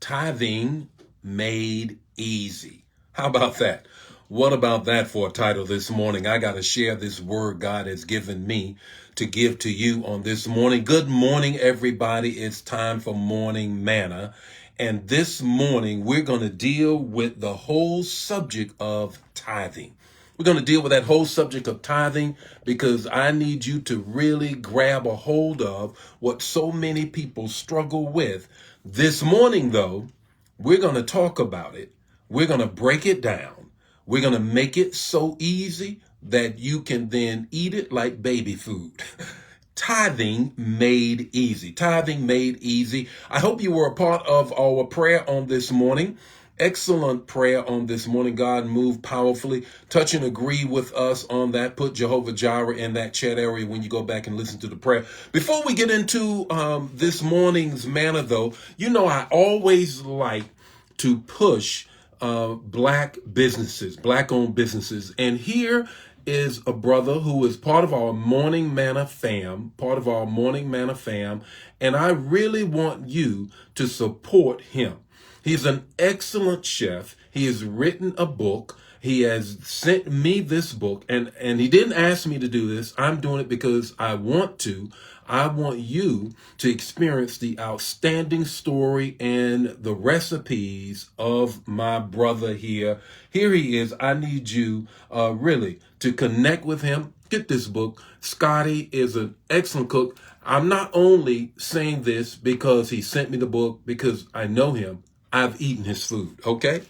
Tithing Made Easy. How about that? What about that for a title this morning? I got to share this word God has given me to give to you on this morning. Good morning, everybody. It's time for morning manna. And this morning, we're going to deal with the whole subject of tithing. We're going to deal with that whole subject of tithing because I need you to really grab a hold of what so many people struggle with. This morning, though, we're going to talk about it. We're going to break it down. We're going to make it so easy that you can then eat it like baby food. Tithing made easy. Tithing made easy. I hope you were a part of our prayer on this morning. Excellent prayer on this morning. God moved powerfully. Touch and agree with us on that. Put Jehovah Jireh in that chat area when you go back and listen to the prayer. Before we get into this morning's manna, though, you know I always like to push black businesses, black-owned businesses. And here is a brother who is part of our Morning Manna fam, and I really want you to support him. He's an excellent chef. He has written a book. He has sent me this book, and he didn't ask me to do this. I'm doing it because I want to. I want you to experience the outstanding story and the recipes of my brother here. Here he is. I need you really to connect with him. Get this book. Scotty is an excellent cook. I'm not only saying this because he sent me the book, because I know him. I've eaten his food, okay?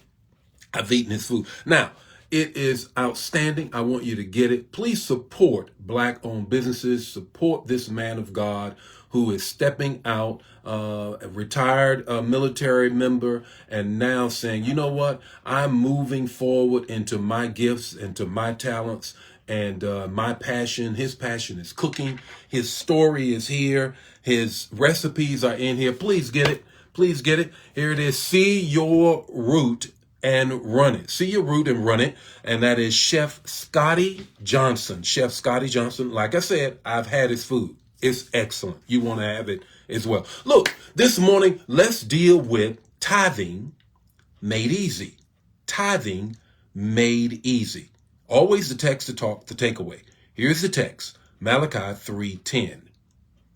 I've eaten his food. Now, it is outstanding. I want you to get it. Please support black-owned businesses. Support this man of God who is stepping out, a retired military member, and now saying, you know what? I'm moving forward into my gifts, into my talents, and my passion. His passion is cooking. His story is here. His recipes are in here. Please get it. Please get it. Here it is. See Your Root and Run It. See Your Root and Run It. And that is Chef Scotty Johnson. Chef Scotty Johnson. Like I said, I've had his food. It's excellent. You want to have it as well. Look, this morning, let's deal with tithing made easy. Tithing made easy. Always the text to talk, the takeaway. Here's the text. Malachi 3:10.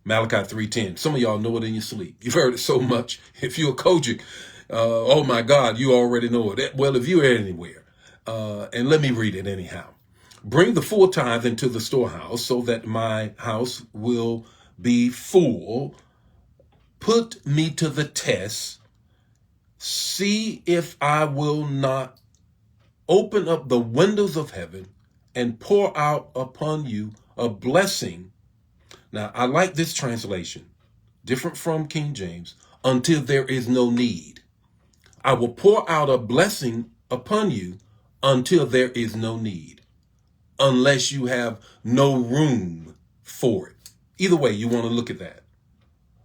Malachi 3:10. Some of y'all know it in your sleep. You've heard it so much. If you're a Kojic, oh my God, you already know it. Well, if you're anywhere, and let me read it anyhow. Bring the full tithe into the storehouse so that my house will be full. Put me to the test. See if I will not open up the windows of heaven and pour out upon you a blessing. Now, I like this translation, different from King James, until there is no need. I will pour out a blessing upon you until there is no need, unless you have no room for it. Either way, you want to look at that.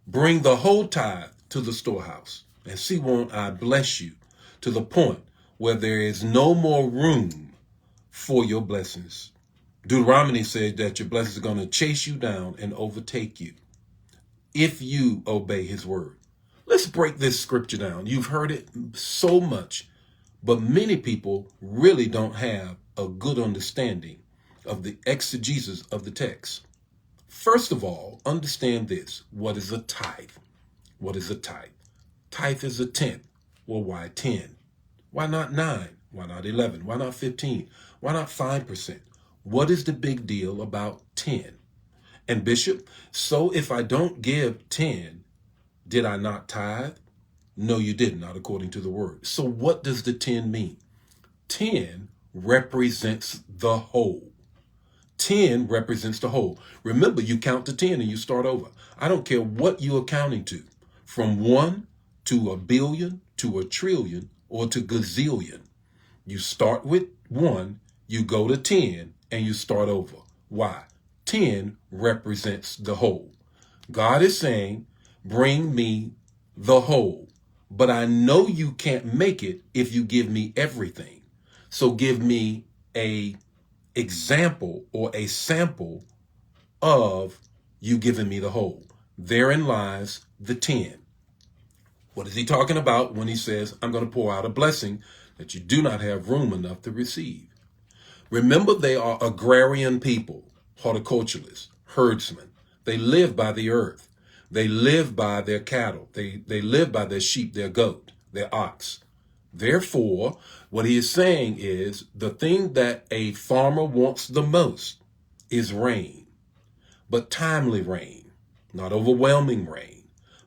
Bring the whole tithe to the storehouse, and see, won't I bless you to the point where there is no more room for your blessings. Deuteronomy said that your blessings are going to chase you down and overtake you if you obey his word. Let's break this scripture down. You've heard it so much, but many people really don't have a good understanding of the exegesis of the text. First of all, understand this. What is a tithe? What is a tithe? Tithe is a tenth. Well, why 10? Why not 9? Why not 11? Why not 15? Why not 5%? What is the big deal about 10? And Bishop, so if I don't give 10, did I not tithe? No, you did not, according to the word. So what does the 10 mean? 10 represents the whole. 10 represents the whole. Remember, you count to 10 and you start over. I don't care what you're counting to, from 1 to a billion, to a trillion, or to gazillion. You start with 1, you go to 10, and you start over. Why? 10 represents the whole. God is saying, bring me the whole. But I know you can't make it if you give me everything. So give me a example or a sample of you giving me the whole. Therein lies the 10. What is he talking about when he says, I'm going to pour out a blessing that you do not have room enough to receive? Remember, they are agrarian people, horticulturalists, herdsmen. They live by the earth. They live by their cattle. They live by their sheep, their goat, their ox. Therefore, what he is saying is the thing that a farmer wants the most is rain, but timely rain, not overwhelming rain,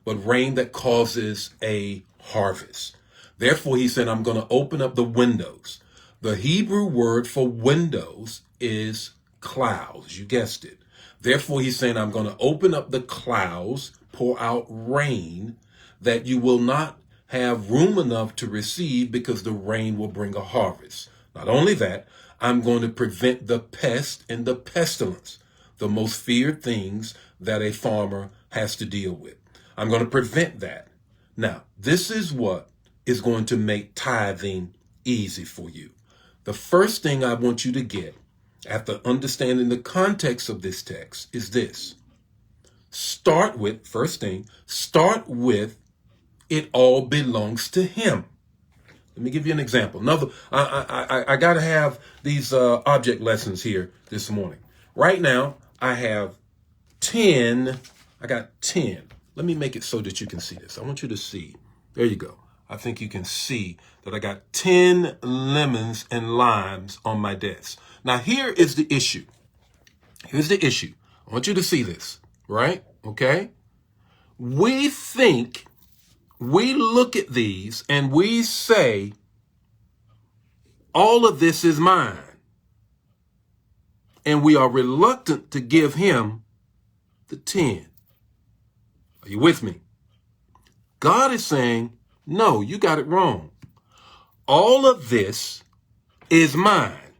but rain that causes a harvest. Therefore, he said, I'm going to open up the windows. The Hebrew word for windows is clouds. You guessed it. Therefore, he's saying, I'm going to open up the clouds, pour out rain that you will not have room enough to receive because the rain will bring a harvest. Not only that, I'm going to prevent the pest and the pestilence, the most feared things that a farmer has to deal with. I'm going to prevent that. Now, this is what is going to make tithing easy for you. The first thing I want you to get after understanding the context of this text is this. Start with it all belongs to him. Let me give you an example. I got to have these object lessons here this morning. Right now, I have 10. I got 10. Let me make it so that you can see this. I want you to see. There you go. I think you can see that I got 10 lemons and limes on my desk. Now, here is the issue. Here's the issue. I want you to see this, right? Okay? We look at these and we say, all of this is mine. And we are reluctant to give him the 10. Are you with me? God is saying, no, you got it wrong. All of this is mine.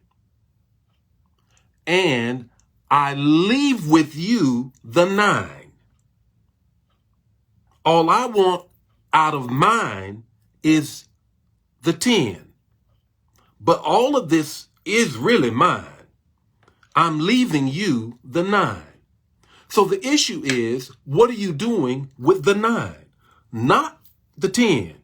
And I leave with you the 9. All I want out of mine is the 10. But all of this is really mine. I'm leaving you the 9. So the issue is, what are you doing with the 9? Not the 10.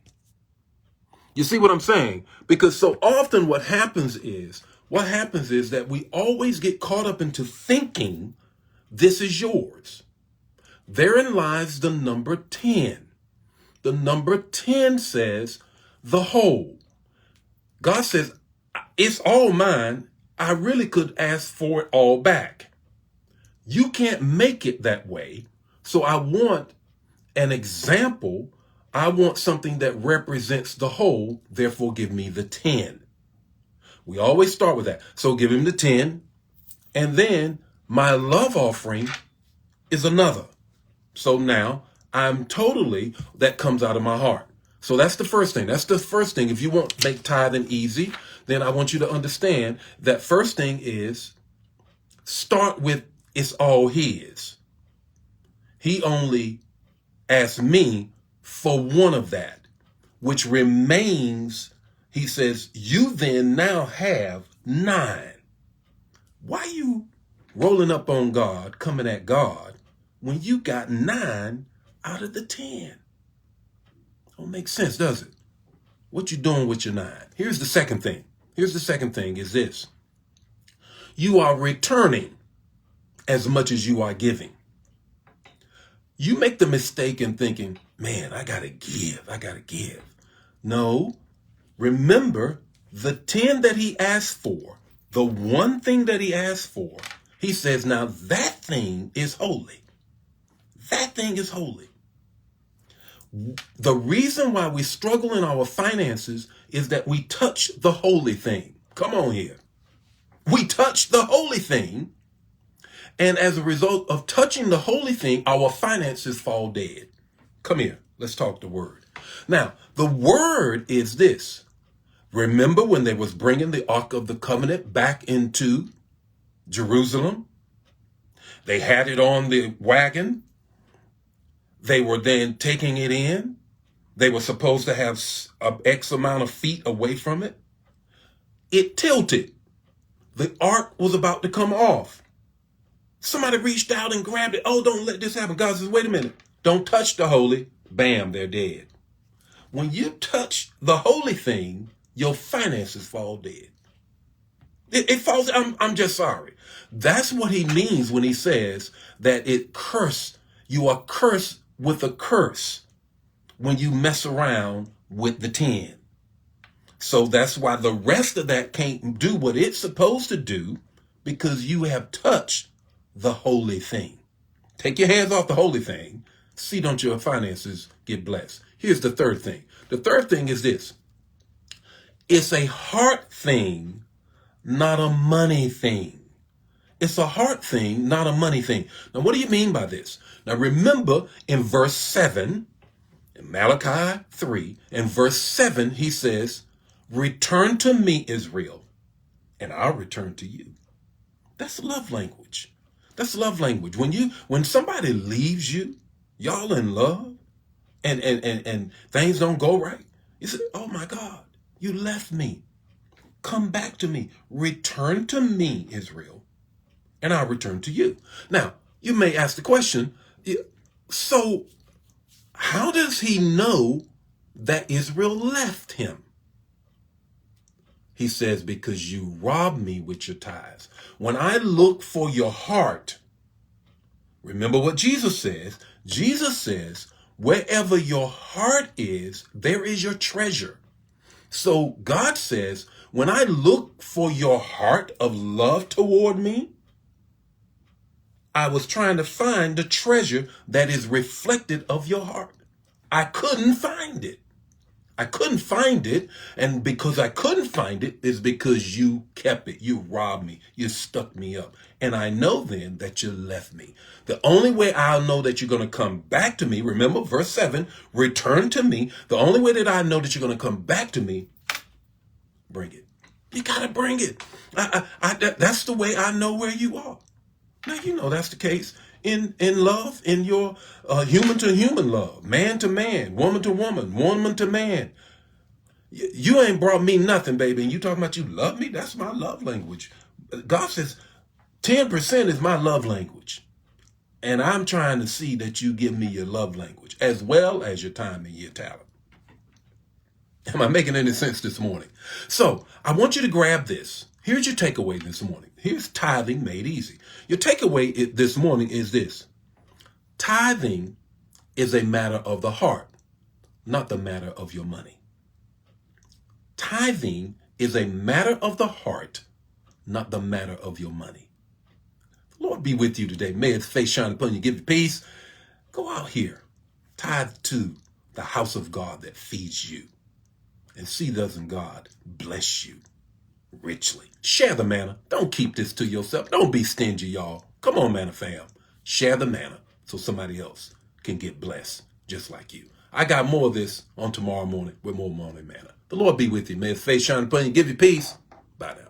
You see what I'm saying? Because so often what happens is that we always get caught up into thinking this is yours. Therein lies the number 10. The number 10 says the whole. God says, it's all mine. I really could ask for it all back. You can't make it that way. So I want an example. I want something that represents the whole. Therefore, give me the 10. We always start with that. So give him the 10. And then my love offering is another. So now that comes out of my heart. So that's the first thing. If you want to make tithing easy, then I want you to understand that first thing is start with it's all his. He only asked me for one of that, which remains, he says, you then now have 9. Why are you rolling up on God, coming at God, when you got 9 out of the 10? Don't make sense, does it? What you doing with your 9? Here's the second thing. Is this. You are returning as much as you are giving. You make the mistake in thinking, man, I gotta give. No, remember the 10 that he asked for, the one thing that he asked for, he says, now that thing is holy. That thing is holy. The reason why we struggle in our finances is that we touch the holy thing. Come on here. We touch the holy thing. And as a result of touching the holy thing, our finances fall dead. Come here. Let's talk the word. Now, the word is this. Remember when they was bringing the Ark of the Covenant back into Jerusalem? They had it on the wagon. They were then taking it in. They were supposed to have X amount of feet away from it. It tilted. The ark was about to come off. Somebody reached out and grabbed it. Oh, don't let this happen. God says, wait a minute. Don't touch the holy. Bam, they're dead. when you touch the holy thing, your finances fall dead. It falls. I'm just sorry. That's what he means when he says that you are cursed with a curse when you mess around with the 10. So that's why the rest of that can't do what it's supposed to do, because you have touched the holy thing. Take your hands off the holy thing. See, don't your finances get blessed. Here's the third thing. The third thing is this. It's a heart thing, not a money thing. It's a heart thing, not a money thing. Now, what do you mean by this? Now, remember in verse 7, in Malachi 3, in verse 7, he says, return to me, Israel, and I'll return to you. That's love language. That's love language. When somebody leaves you, y'all in love, and things don't go right, you say, oh my God, you left me. Come back to me. Return to me, Israel, and I'll return to you. Now, you may ask the question, so how does he know that Israel left him? He says, because you robbed me with your tithes. When I look for your heart, remember what Jesus says. Jesus says, wherever your heart is, there is your treasure. So God says, when I look for your heart of love toward me, I was trying to find the treasure that is reflected of your heart. I couldn't find it. I couldn't find it. And because I couldn't find it is because you kept it. You robbed me. You stuck me up. And I know then that you left me. The only way I'll know that you're going to come back to me, remember verse 7, return to me. The only way that I know that you're going to come back to me, bring it. You got to bring it. That's the way I know where you are. Now, you know that's the case in love, in your human to human love, man to man, woman to woman, woman to man. You ain't brought me nothing, baby, and you talking about you love me? That's my love language. God says 10% is my love language. And I'm trying to see that you give me your love language as well as your time and your talent. Am I making any sense this morning? So I want you to grab this. Here's your takeaway this morning. Here's tithing made easy. Your takeaway this morning is this. Tithing is a matter of the heart, not the matter of your money. Tithing is a matter of the heart, not the matter of your money. The Lord be with you today. May his face shine upon you, give you peace. Go out here, tithe to the house of God that feeds you, and see doesn't God bless you richly. Share the manna. Don't keep this to yourself. Don't be stingy, y'all. Come on, manna fam. Share the manna so somebody else can get blessed just like you. I got more of this on tomorrow morning with more morning manna. The Lord be with you. May his face shine upon you, give you peace. Bye now.